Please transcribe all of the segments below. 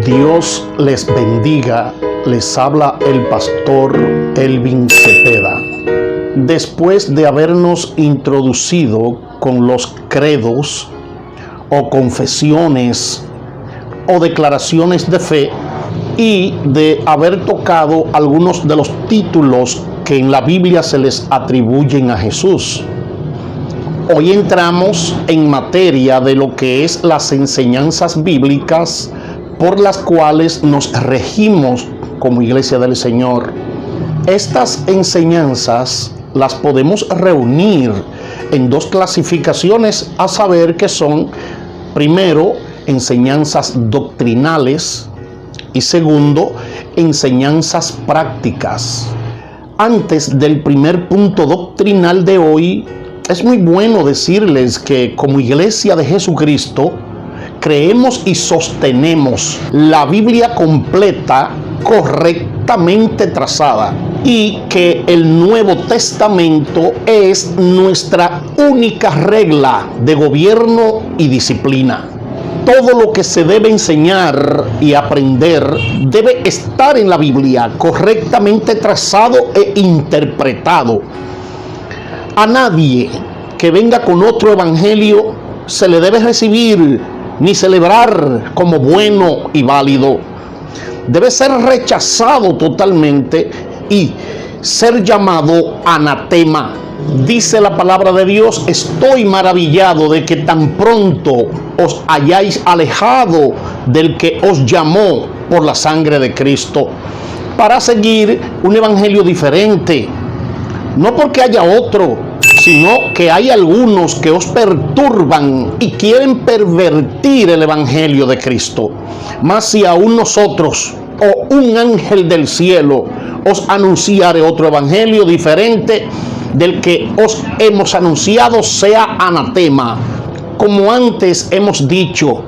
Dios les bendiga, les habla el pastor Elvin Cepeda. Después de habernos introducido con los credos o confesiones o declaraciones de fe y de haber tocado algunos de los títulos que en la Biblia se les atribuyen a Jesús, hoy entramos en materia de lo que es las enseñanzas bíblicas por las cuales nos regimos como Iglesia del Señor. Estas enseñanzas las podemos reunir en dos clasificaciones, a saber que son, primero, enseñanzas doctrinales y segundo, enseñanzas prácticas. Antes del primer punto doctrinal de hoy, es muy bueno decirles que como Iglesia de Jesucristo creemos y sostenemos la Biblia completa, correctamente trazada, y que el Nuevo Testamento es nuestra única regla de gobierno y disciplina. Todo lo que se debe enseñar y aprender debe estar en la Biblia, correctamente trazado e interpretado. A nadie que venga con otro evangelio se le debe recibir ni celebrar como bueno y válido. Debe ser rechazado totalmente y ser llamado anatema. Dice la palabra de Dios: estoy maravillado de que tan pronto os hayáis alejado del que os llamó por la sangre de Cristo, para seguir un evangelio diferente. No porque haya otro, sino que hay algunos que os perturban y quieren pervertir el evangelio de Cristo. Mas si aún nosotros o un ángel del cielo os anunciare otro evangelio diferente del que os hemos anunciado, sea anatema. Como antes hemos dicho,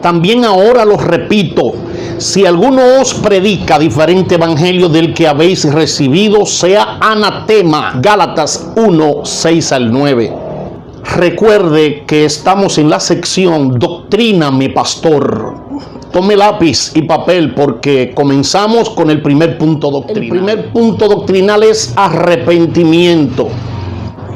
también ahora lo repito: si alguno os predica diferente evangelio del que habéis recibido, sea anatema. Gálatas 1, 6 al 9. Recuerde que estamos en la sección Doctrina, mi pastor. Tome lápiz y papel porque comenzamos con el primer punto doctrinal. El primer punto doctrinal es arrepentimiento.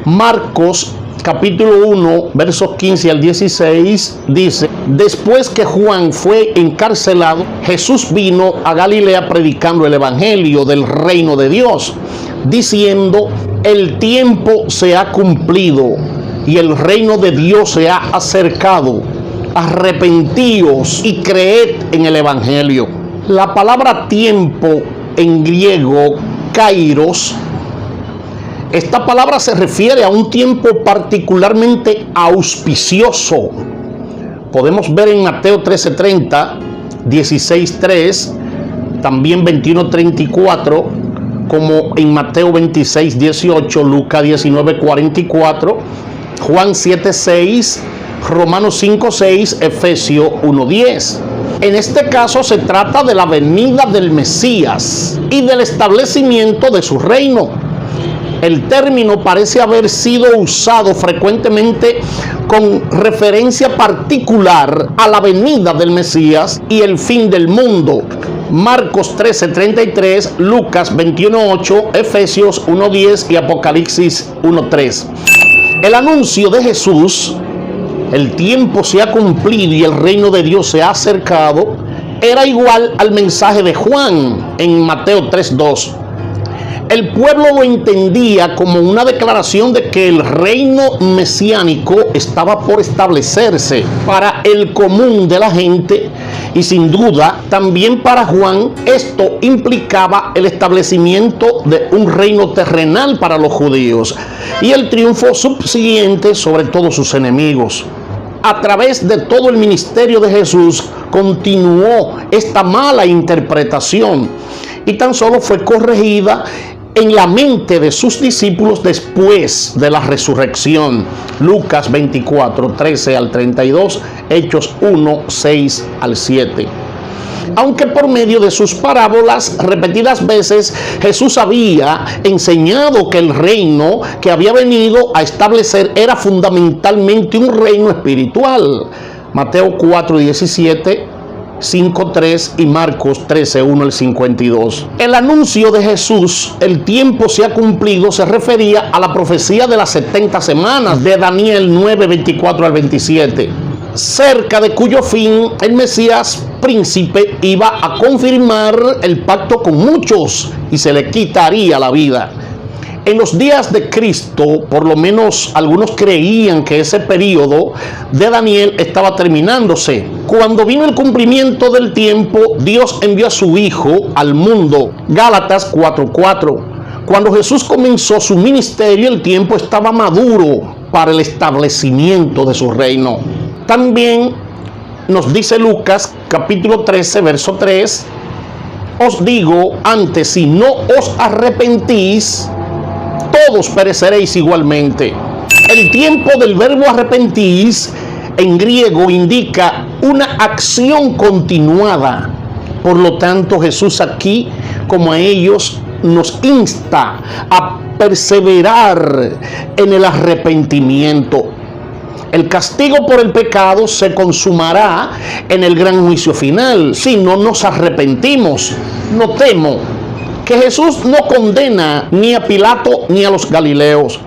Marcos capítulo 1, versos 15 al 16 dice: después que Juan fue encarcelado, Jesús vino a Galilea predicando el evangelio del reino de Dios, diciendo: el tiempo se ha cumplido y el reino de Dios se ha acercado. Arrepentíos y creed en el evangelio. La palabra tiempo en griego, kairos, esta palabra se refiere a un tiempo particularmente auspicioso. Podemos ver en Mateo 13:30, 16:3, también 21:34, como en Mateo 26:18, Lucas 19:44, Juan 7:6, Romanos 5:6, Efesios 1:10. En este caso se trata de la venida del Mesías y del establecimiento de su reino. El término parece haber sido usado frecuentemente con referencia particular a la venida del Mesías y el fin del mundo. Marcos 13:33, Lucas 21:8, Efesios 1:10 y Apocalipsis 1:3. El anuncio de Jesús: el tiempo se ha cumplido y el reino de Dios se ha acercado, era igual al mensaje de Juan en Mateo 3:2. El pueblo lo entendía como una declaración de que el reino mesiánico estaba por establecerse para el común de la gente, y sin duda también para Juan esto implicaba el establecimiento de un reino terrenal para los judíos y el triunfo subsiguiente sobre todos sus enemigos. A través de todo el ministerio de Jesús continuó esta mala interpretación y tan solo fue corregida en la mente de sus discípulos después de la resurrección. Lucas 24, 13 al 32, Hechos 1, 6 al 7. Aunque por medio de sus parábolas repetidas veces Jesús había enseñado que el reino que había venido a establecer era fundamentalmente un reino espiritual. Mateo 4:17, 5:3 y Marcos 13:1 al 52. El anuncio de Jesús, el tiempo se ha cumplido, se refería a la profecía de las 70 semanas de Daniel 9:24 al 27, cerca de cuyo fin el Mesías príncipe iba a confirmar el pacto con muchos y se le quitaría la vida. En los días de Cristo, por lo menos algunos creían que ese periodo de Daniel estaba terminándose. Cuando vino el cumplimiento del tiempo, Dios envió a su Hijo al mundo. Gálatas 4:4. Cuando Jesús comenzó su ministerio, el tiempo estaba maduro para el establecimiento de su reino. También nos dice Lucas capítulo 13, verso 3. Os digo antes, si no os arrepentís, todos pereceréis igualmente. El tiempo del verbo arrepentís en griego indica una acción continuada. Por lo tanto, Jesús aquí, como a ellos, nos insta a perseverar en el arrepentimiento. El castigo por el pecado se consumará en el gran juicio final si no nos arrepentimos. Notemos que Jesús no condena ni a Pilato ni a los galileos.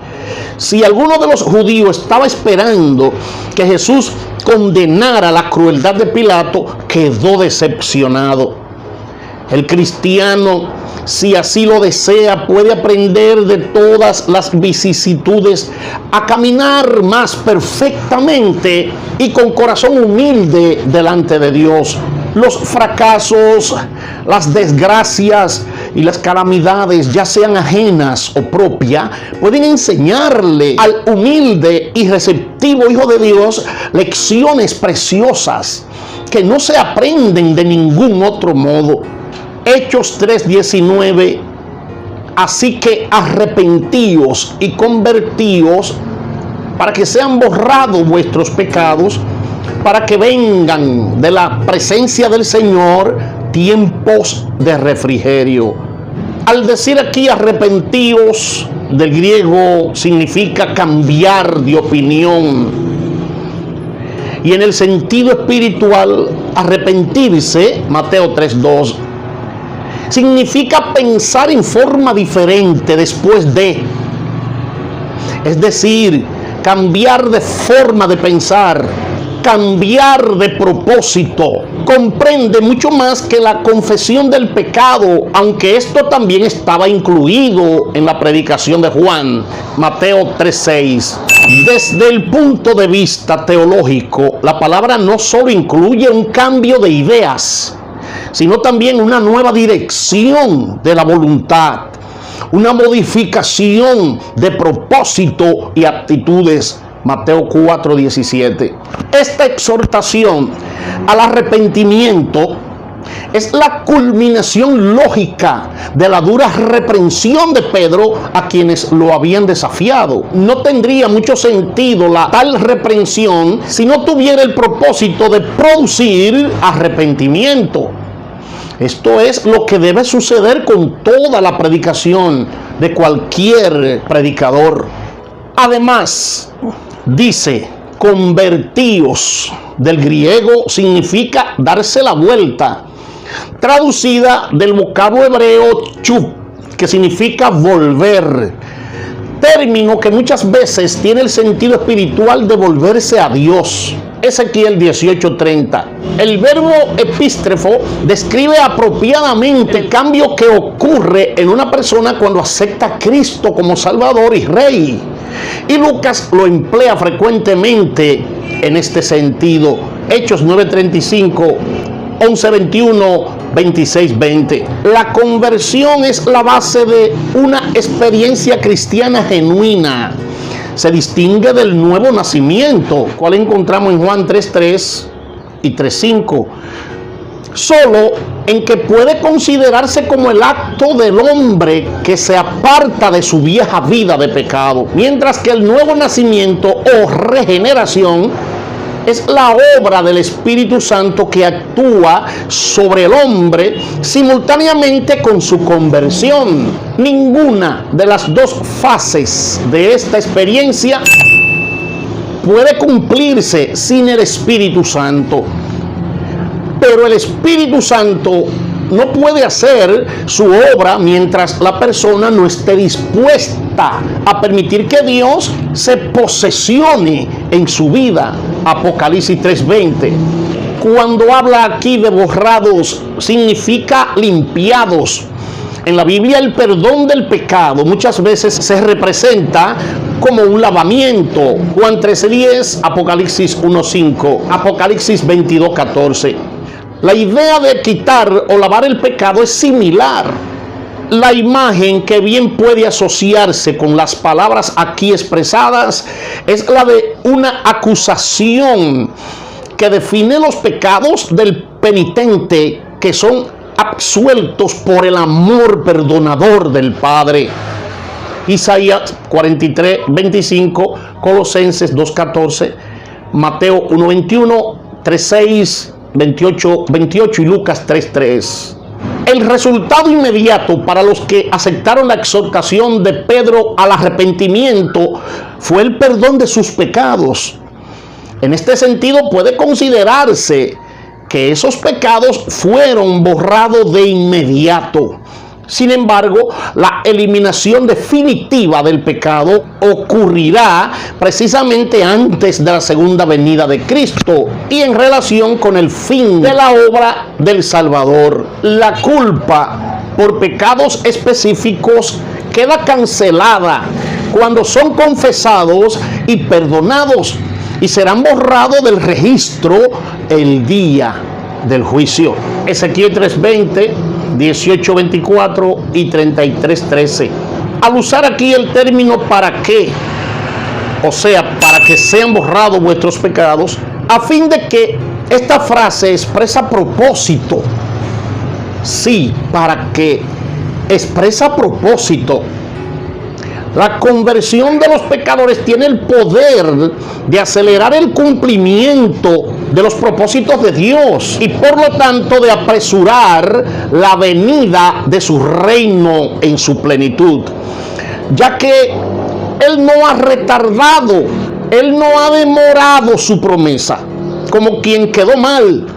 Si alguno de los judíos estaba esperando que Jesús condenara la crueldad de Pilato, quedó decepcionado. El cristiano, si así lo desea, puede aprender de todas las vicisitudes a caminar más perfectamente y con corazón humilde delante de Dios. Los fracasos, las desgracias y las calamidades, ya sean ajenas o propias, pueden enseñarle al humilde y receptivo Hijo de Dios lecciones preciosas que no se aprenden de ningún otro modo. Hechos 3:19. Así que arrepentíos y convertíos para que sean borrados vuestros pecados, para que vengan de la presencia del Señor tiempos de refrigerio. Al decir aquí arrepentíos, del griego significa cambiar de opinión. Y en el sentido espiritual, arrepentirse, Mateo 3:2, significa pensar en forma diferente después de. Es decir, cambiar de forma de pensar, cambiar de propósito. Comprende mucho más que la confesión del pecado, aunque esto también estaba incluido en la predicación de Juan, Mateo 3:6. Desde el punto de vista teológico, la palabra no solo incluye un cambio de ideas, sino también una nueva dirección de la voluntad, una modificación de propósito y actitudes. Mateo 4:17. Esta exhortación al arrepentimiento es la culminación lógica de la dura reprensión de Pedro a quienes lo habían desafiado. No tendría mucho sentido tal reprensión si no tuviera el propósito de producir arrepentimiento. Esto es lo que debe suceder con toda la predicación de cualquier predicador. Además, dice, convertíos, del griego significa darse la vuelta, traducida del vocablo hebreo chup, que significa volver, término que muchas veces tiene el sentido espiritual de volverse a Dios. Ezequiel 18:30. El verbo epístrefo describe apropiadamente el cambio que ocurre en una persona cuando acepta a Cristo como Salvador y Rey. Y Lucas lo emplea frecuentemente en este sentido. Hechos 9:35, 11:21, 26:20. La conversión es la base de una experiencia cristiana genuina. Se distingue del nuevo nacimiento, cual encontramos en Juan 3:3 y 3:5. Solo en que puede considerarse como el acto del hombre que se aparta de su vieja vida de pecado, mientras que el nuevo nacimiento o regeneración es la obra del Espíritu Santo que actúa sobre el hombre simultáneamente con su conversión. Ninguna de las dos fases de esta experiencia puede cumplirse sin el Espíritu Santo. Pero el Espíritu Santo no puede hacer su obra mientras la persona no esté dispuesta a permitir que Dios se posesione en su vida. Apocalipsis 3:20. Cuando habla aquí de borrados, significa limpiados. En la Biblia el perdón del pecado muchas veces se representa como un lavamiento. Juan 13:10, Apocalipsis 1:5, Apocalipsis 22:14. La idea de quitar o lavar el pecado es similar. La imagen que bien puede asociarse con las palabras aquí expresadas es la de una acusación que define los pecados del penitente, que son absueltos por el amor perdonador del Padre. Isaías 43:25, Colosenses 2:14, Mateo 1:21, 3:6, 28 y Lucas 3:3. El resultado inmediato para los que aceptaron la exhortación de Pedro al arrepentimiento fue el perdón de sus pecados. En este sentido puede considerarse que esos pecados fueron borrados de inmediato. Sin embargo, la eliminación definitiva del pecado ocurrirá precisamente antes de la segunda venida de Cristo y en relación con el fin de la obra del Salvador. La culpa por pecados específicos queda cancelada cuando son confesados y perdonados, y serán borrados del registro el día del juicio. Ezequiel 3:20, 18:24 y 33:13. Al usar aquí el término ¿para qué? O sea, para que sean borrados vuestros pecados, a fin de que esta frase expresa propósito. Sí, para que expresa propósito. La conversión de los pecadores tiene el poder de acelerar el cumplimiento de los propósitos de Dios y por lo tanto de apresurar la venida de su reino en su plenitud, ya que Él no ha retardado, Él no ha demorado su promesa como quien quedó mal,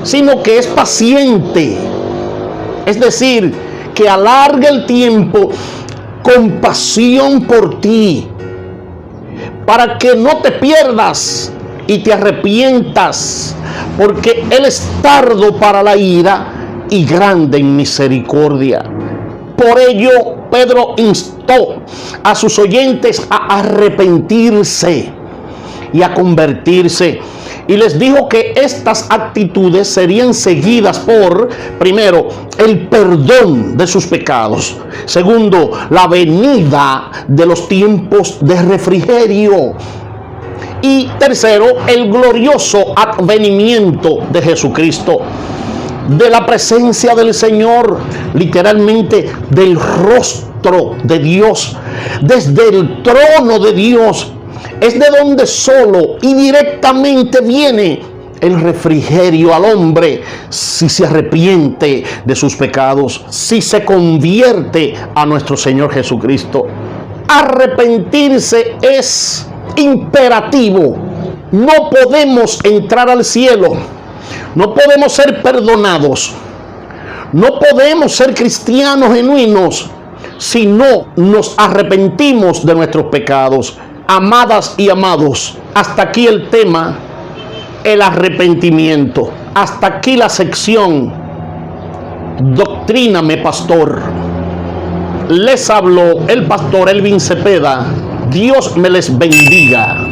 sino que es paciente, es decir, que alarga el tiempo con pasión por ti, para que no te pierdas y te arrepientas, porque Él es tardo para la ira y grande en misericordia. Por ello, Pedro instó a sus oyentes a arrepentirse y a convertirse. Y les dijo que estas actitudes serían seguidas por, primero, el perdón de sus pecados. Segundo, la venida de los tiempos de refrigerio. Y tercero, el glorioso advenimiento de Jesucristo. De la presencia del Señor, literalmente del rostro de Dios, desde el trono de Dios. Es de donde solo y directamente viene el refrigerio al hombre si se arrepiente de sus pecados, si se convierte a nuestro Señor Jesucristo. Arrepentirse es imperativo. No podemos entrar al cielo, no podemos ser perdonados, no podemos ser cristianos genuinos si no nos arrepentimos de nuestros pecados. Amadas y amados, hasta aquí el tema, el arrepentimiento. Hasta aquí la sección Doctríname, Pastor. Les habló el pastor Elvin Cepeda. Dios me les bendiga.